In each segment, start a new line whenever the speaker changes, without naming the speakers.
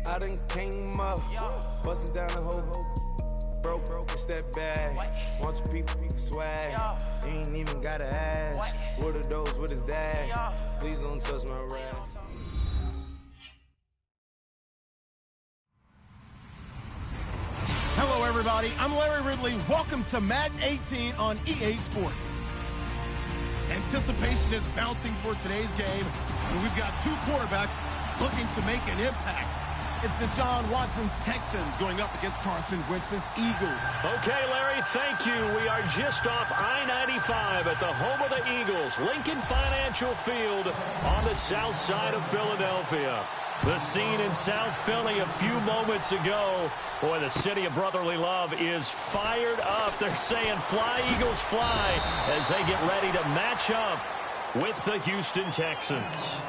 I done came up, busting down the whole broke, it's that bag. Want your people swag, you ain't even gotta ask. What are those, what is that? Please don't touch my rap.
Hello, everybody. I'm Larry Ridley. Welcome to Madden 18 on EA Sports. Anticipation is mounting for today's game, and we've got two quarterbacks looking to make an impact. It's Deshaun Watson's Texans going up against Carson Wentz's Eagles.
Okay, Larry, thank you. We are just off I-95 at the home of the Eagles, Lincoln Financial Field on the south side of Philadelphia. The scene in South Philly a few moments ago. Boy, the city of brotherly love is fired up. They're saying, fly, Eagles, fly, as they get ready to match up with the Houston Texans.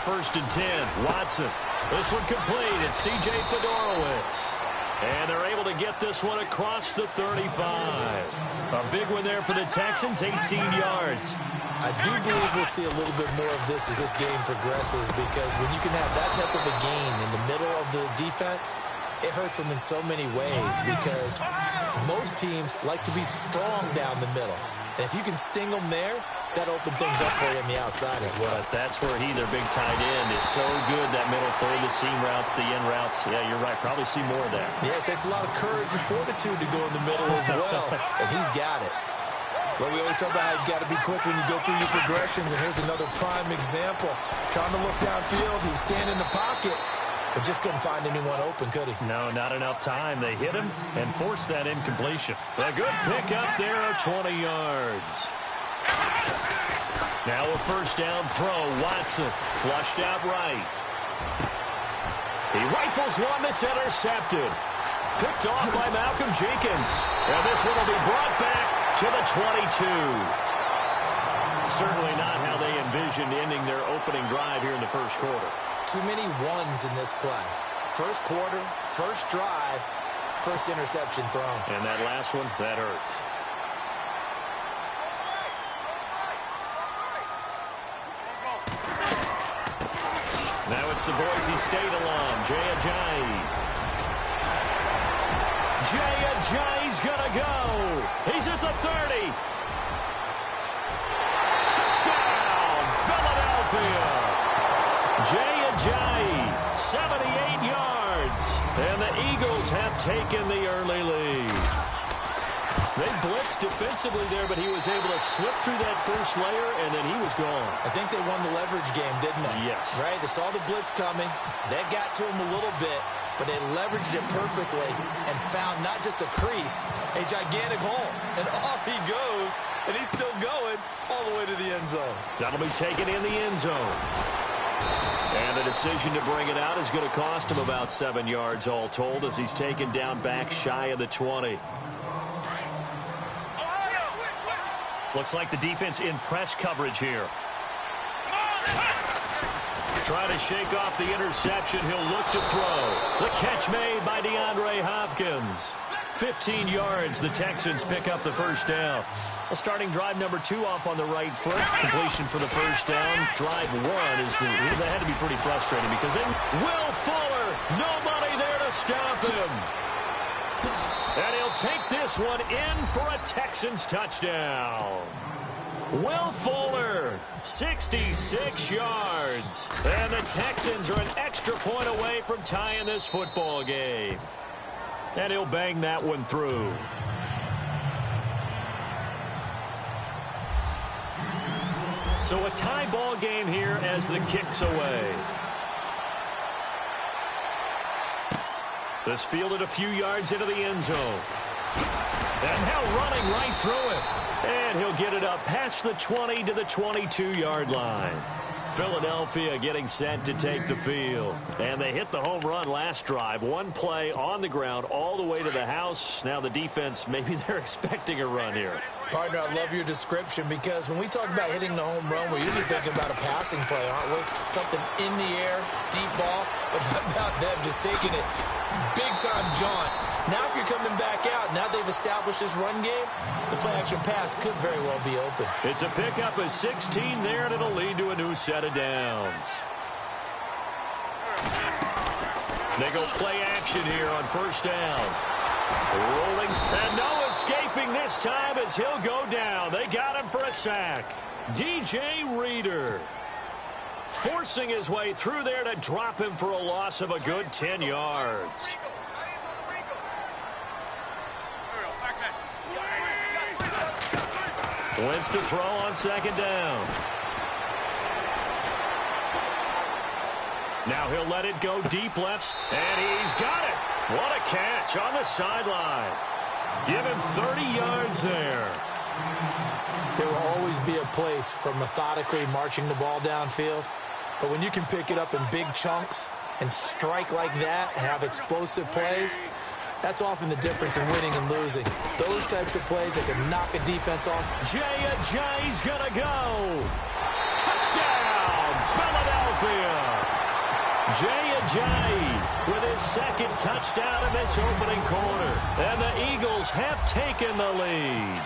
First and 10, Watson. This one complete. It's C.J. Fedorowicz. And they're able to get this one across the 35. A big one there for the Texans, 18 yards.
I do believe we'll see a little bit more of this as this game progresses, because when you can have that type of a gain in the middle of the defense, it hurts them in so many ways, because most teams like to be strong down the middle. And if you can sting them there, that opened things up for you on the outside as well.
But that's where their big tight end, is so good, that middle third, the seam routes, the in routes. Yeah, you're right. Probably see more of that. Yeah,
it takes a lot of courage and fortitude to go in the middle as well, and he's got it. Well, we always talk about how you've got to be quick when you go through your progressions, and here's another prime example. Trying to look downfield, he was standing in the pocket, but just couldn't find anyone open, could he?
No, not enough time. They hit him and forced that incompletion. A good pick up there of 20 yards. Now a first down throw. Watson flushed out right. He rifles one that's intercepted. Picked off by Malcolm Jenkins. And this one will be brought back to the 22. Certainly not how they envisioned ending their opening drive here in the first quarter.
Too many ones in this play. First quarter, first drive, first interception thrown.
And that last one, that hurts. Now it's the Boise State alum, Jay Ajayi. Jay Ajayi's gonna go. He's at the 30. Touchdown, Philadelphia. Jay Ajayi, 78 yards. And the Eagles have taken the early lead. They blitzed defensively there, but he was able to slip through that first layer, and then he was gone.
I think they won the leverage game, didn't they?
Yes.
Right? They saw the blitz coming. That got to him a little bit, but they leveraged it perfectly and found not just a crease, a gigantic hole. And off he goes, and he's still going all the way to the end zone.
That'll be taken in the end zone. And the decision to bring it out is going to cost him about 7 yards all told, as he's taken down back shy of the 20. Looks like the defense in press coverage here. Trying to shake off the interception. He'll look to throw. The catch made by DeAndre Hopkins. 15 yards. The Texans pick up the first down. Well, starting drive number 2 off on the right foot. Completion for the first down. Drive 1 is that had to be pretty frustrating, because they Will Fuller, nobody there to stop him. And he'll take this one in for a Texans touchdown. Will Fuller, 66 yards. And the Texans are an extra point away from tying this football game. And he'll bang that one through. So a tie ball game here as the kick's away. This fielded a few yards into the end zone. And now running right through it. And he'll get it up past the 20 to the 22-yard line. Philadelphia getting set to take the field. And they hit the home run last drive. One play on the ground all the way to the house. Now the defense, maybe they're expecting a run here.
Partner, I love your description because when we talk about hitting the home run, we're usually thinking about a passing play, aren't we? Something in the air, deep ball. But how about them just taking it big-time jaunt? Now if you're coming back out, now they've established this run game, the play-action pass could very well be open.
It's a pickup of 16 there, and it'll lead to a new set of downs. They go play action here on first down. Rolling, and no escaping this time as he'll go down. They got him for a sack. DJ Reader forcing his way through there to drop him for a loss of a good 10 yards. Wentz to throw on second down. Now he'll let it go deep left, and he's got it. What a catch on the sideline. Give him 30 yards there.
There will always be a place for methodically marching the ball downfield, but when you can pick it up in big chunks and strike like that and have explosive plays, that's often the difference in winning and losing. Those types of plays that can knock a defense off.
Jay's gonna go. Touchdown, Philadelphia. Jay with his second touchdown in this opening quarter. And the Eagles have taken the lead.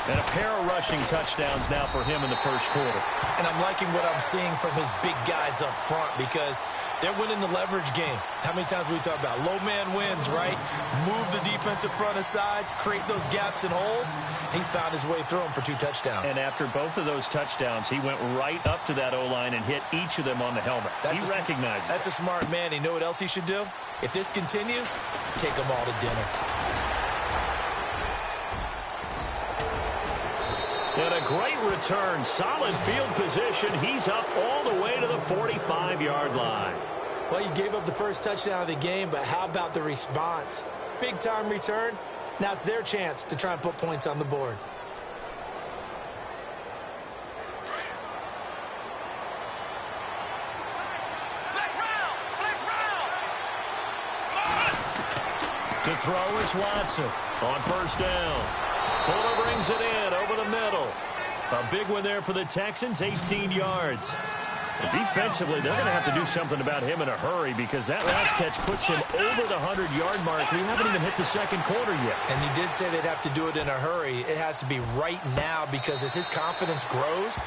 And a pair of rushing touchdowns now for him in the first quarter.
And I'm liking what I'm seeing from his big guys up front because they're winning the leverage game. How many times we talk about low man wins, right? Move the defensive front aside, create those gaps and holes. He's found his way through them for 2 touchdowns.
And after both of those touchdowns, he went right up to that O-line and hit each of them on the helmet. He recognized it.
That's a smart man. You know what else he should do? If this continues, take them all to dinner.
And a great return. Solid field position. He's up all the way to the 45-yard line.
Well, you gave up the first touchdown of the game, but how about the response? Big-time return. Now it's their chance to try and put points on the board.
To throw is Watson on first down. Fuller brings it in over the middle. A big one there for the Texans, 18 yards. Defensively, they're going to have to do something about him in a hurry because that last catch puts him over the 100-yard mark. We haven't even hit the second quarter yet.
And he did say they'd have to do it in a hurry. It has to be right now because as his confidence grows,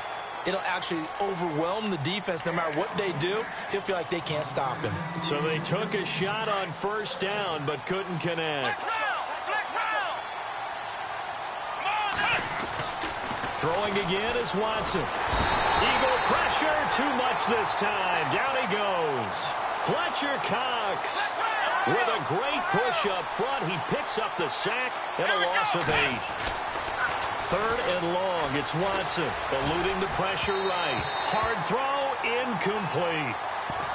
it'll actually overwhelm the defense. No matter what they do, he'll feel like they can't stop him.
So they took a shot on first down but couldn't connect. Throwing again is Watson. Eagle pressure, too much this time. Down he goes. Fletcher Cox with a great push up front. He picks up the sack and a loss of 8. 3rd and long. It's Watson eluding the pressure right. Hard throw, incomplete.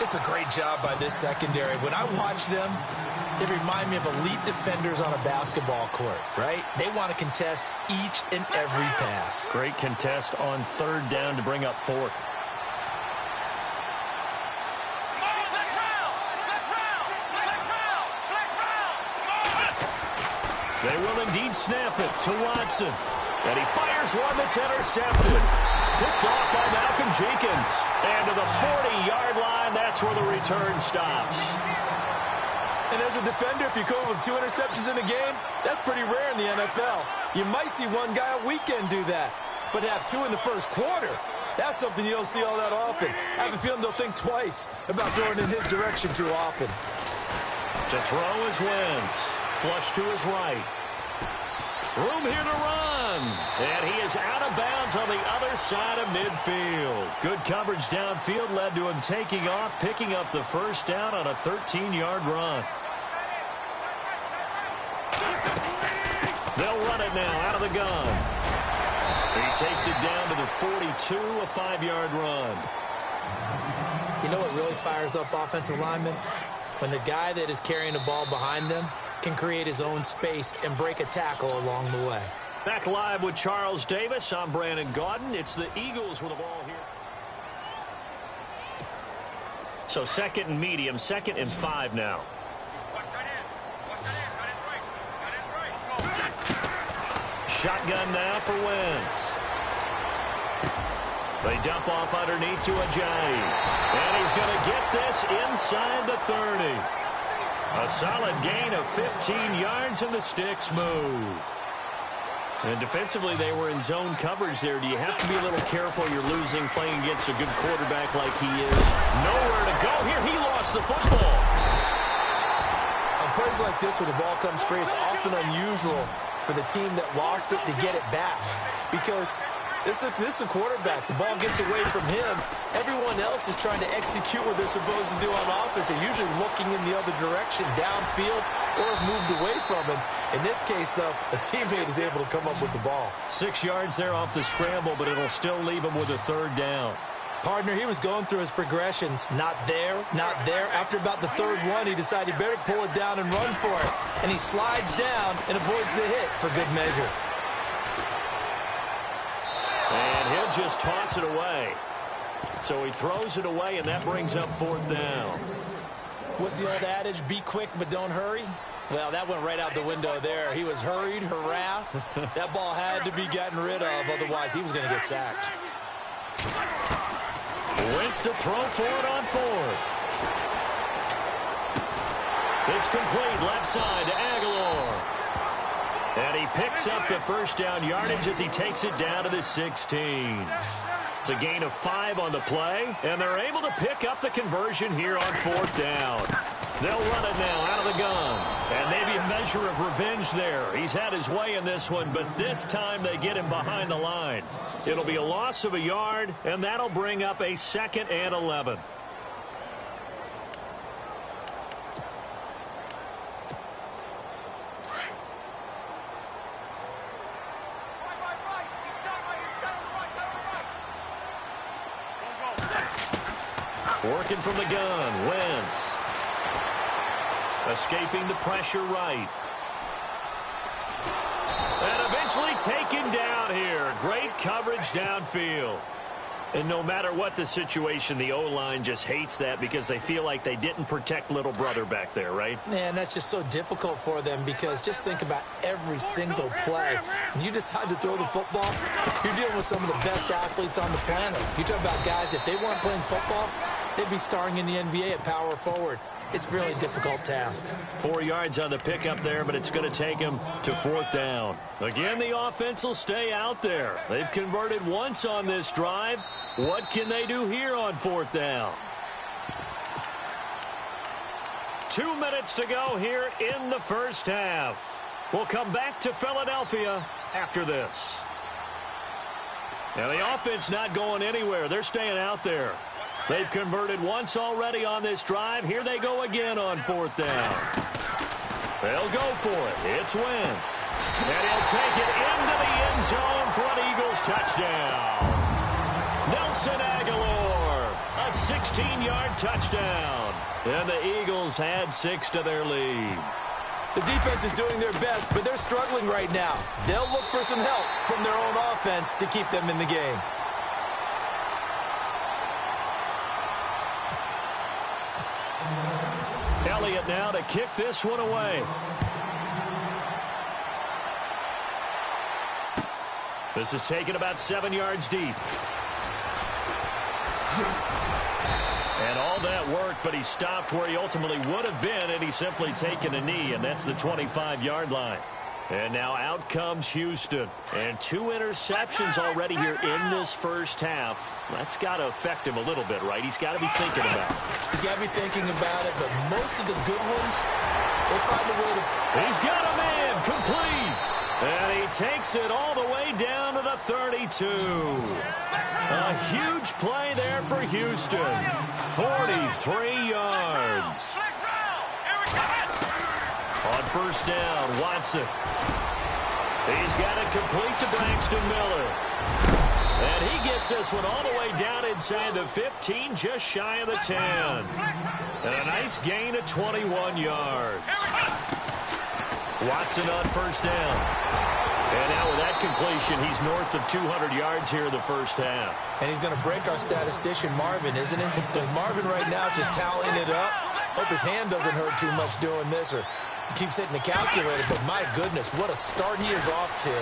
It's a great job by this secondary. When I watch them, they remind me of elite defenders on a basketball court, right? They want to contest each and every pass.
Great contest on 3rd down to bring up 4th. They will indeed snap it to Watson. And he fires one that's intercepted. Picked off by Malcolm Jenkins. And to the 40-yard line, that's where the return stops.
And as a defender, if you come with 2 interceptions in a game, that's pretty rare in the NFL. You might see one guy a weekend do that, but have 2 in the first quarter. That's something you don't see all that often. I have a feeling they'll think twice about throwing in his direction too often.
To throw is Wentz. Flush to his right. Room here to run. And he is out of bounds on the other side of midfield. Good coverage downfield led to him taking off, picking up the first down on a 13-yard run. They'll run it now out of the gun. He takes it down to the 42, a 5-yard run.
You know what really fires up offensive linemen? When the guy that is carrying the ball behind them can create his own space and break a tackle along the way.
Back live with Charles Davis. I'm Brandon Gaudin. It's the Eagles with the ball here. So 2nd and medium, 2nd and 5 now. shotgun now for Wentz. They dump off underneath to Ajayi. And he's going to get this inside the 30. A solid gain of 15 yards, and the sticks move. And defensively, they were in zone coverage there. Do you have to be a little careful? You're losing playing against a good quarterback like he is. Nowhere to go here. He lost the football.
On plays like this where the ball comes free, it's often unusual for the team that lost it to get it back. Because this is a quarterback. The ball gets away from him. Everyone else is trying to execute what they're supposed to do on offense. They're usually looking in the other direction, downfield, or have moved away from him. In this case, though, a teammate is able to come up with the ball.
6 yards there off the scramble, but it'll still leave him with a third down.
Partner, he was going through his progressions. Not there, not there. After about the third one, he decided he better pull it down and run for it. And he slides down and avoids the hit for good measure.
And he'll just toss it away. So he throws it away, and that brings up fourth down.
What's the old adage? Be quick, but don't hurry? Well, that went right out the window there. He was hurried, harassed. That ball had to be gotten rid of, otherwise he was going to get sacked.
Wentz to throw for it on fourth. It's complete left side to Aguilar. And he picks up the first down yardage as he takes it down to the 16. It's a gain of 5 on the play, and they're able to pick up the conversion here on fourth down. They'll run it now out of the gun. And maybe a measure of revenge there. He's had his way in this one, but this time they get him behind the line. It'll be a loss of a yard, and that'll bring up a 2nd and 11. Working from the gun, Wentz. Escaping the pressure right. And eventually taken down here. Great coverage downfield. And no matter what the situation, the O-line just hates that because they feel like they didn't protect little brother back there, right?
Man, that's just so difficult for them because just think about every single play. When you decide to throw the football, you're dealing with some of the best athletes on the planet. You talk about guys, if they weren't playing football, they'd be starring in the NBA at power forward. It's a really difficult task.
4 yards on the pickup there, but it's going to take him to fourth down. Again, the offense will stay out there. They've converted once on this drive. What can they do here on fourth down? 2 minutes to go here in the first half. We'll come back to Philadelphia after this. Now, the offense not going anywhere. They're staying out there. They've converted once already on this drive. Here they go again on fourth down. They'll go for it. It's Wentz. And he'll take it into the end zone for an Eagles touchdown. Nelson Aguilar, a 16-yard touchdown. And the Eagles add 6 to their lead.
The defense is doing their best, but they're struggling right now. They'll look for some help from their own offense to keep them in the game.
Elliott now to kick this one away. This is taken about 7 yards deep. And all that worked, but he stopped where he ultimately would have been, and he's simply taken a knee, and that's the 25-yard line. And now out comes Houston. And 2 interceptions already here in this first half. That's got to affect him a little bit, right? He's got to be thinking about it.
He's got to be thinking about it, but most of the good ones, they find a way to...
He's got him in, complete. And he takes it all the way down to the 32. A huge play there for Houston. 43 yards. On first down, Watson. He's got it complete to Braxton Miller. And he gets this one all the way down inside the 15, just shy of the 10. And a nice gain of 21 yards. Watson on first down. And now with that completion, he's north of 200 yards here in the first half.
And he's going to break our statistician, Marvin, isn't it? Because Marvin right now is just toweling it up. Hope his hand doesn't hurt too much doing this, or keeps hitting the calculator, but my goodness, what a start he is off to.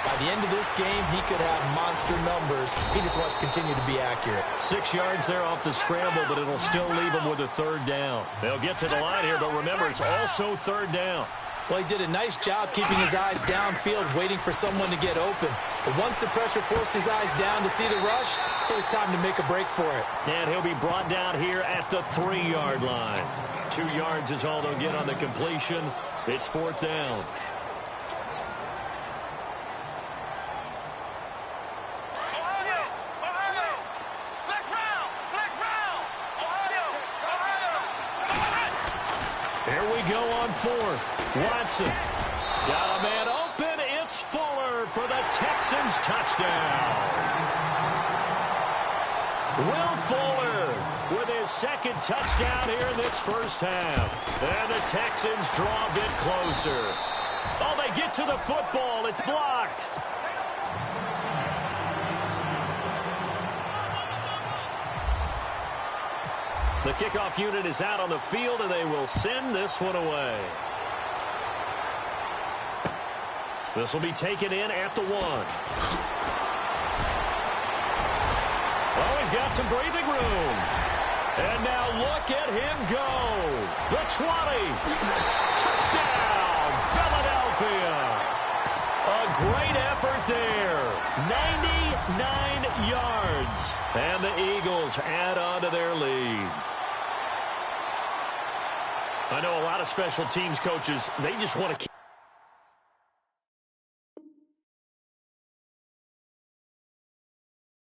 By the end of this game, he could have monster numbers. He just wants to continue to be accurate.
6 yards there off the scramble, but it'll still leave him with a third down. They'll get to the line here, but remember, it's also third down.
Well, he did a nice job keeping his eyes downfield, waiting for someone to get open. But once the pressure forced his eyes down to see the rush, it was time to make a break for it.
And he'll be brought down here at the 3-yard line. 2 yards is all they'll get on the completion. It's fourth down. Here we go on fourth. Watson got a man open. It's Fuller for the Texans touchdown. Will Fuller with his second touchdown here in this first half. And the Texans draw a bit closer. Oh, they get to the football. It's blocked. The kickoff unit is out on the field, and they will send this one away. This will be taken in at the 1. Oh, he's got some breathing room. And now look at him go. The 20. Touchdown, Philadelphia. A great effort there. 99 yards. And the Eagles add on to their lead. I know a lot of special teams coaches, they just want to keep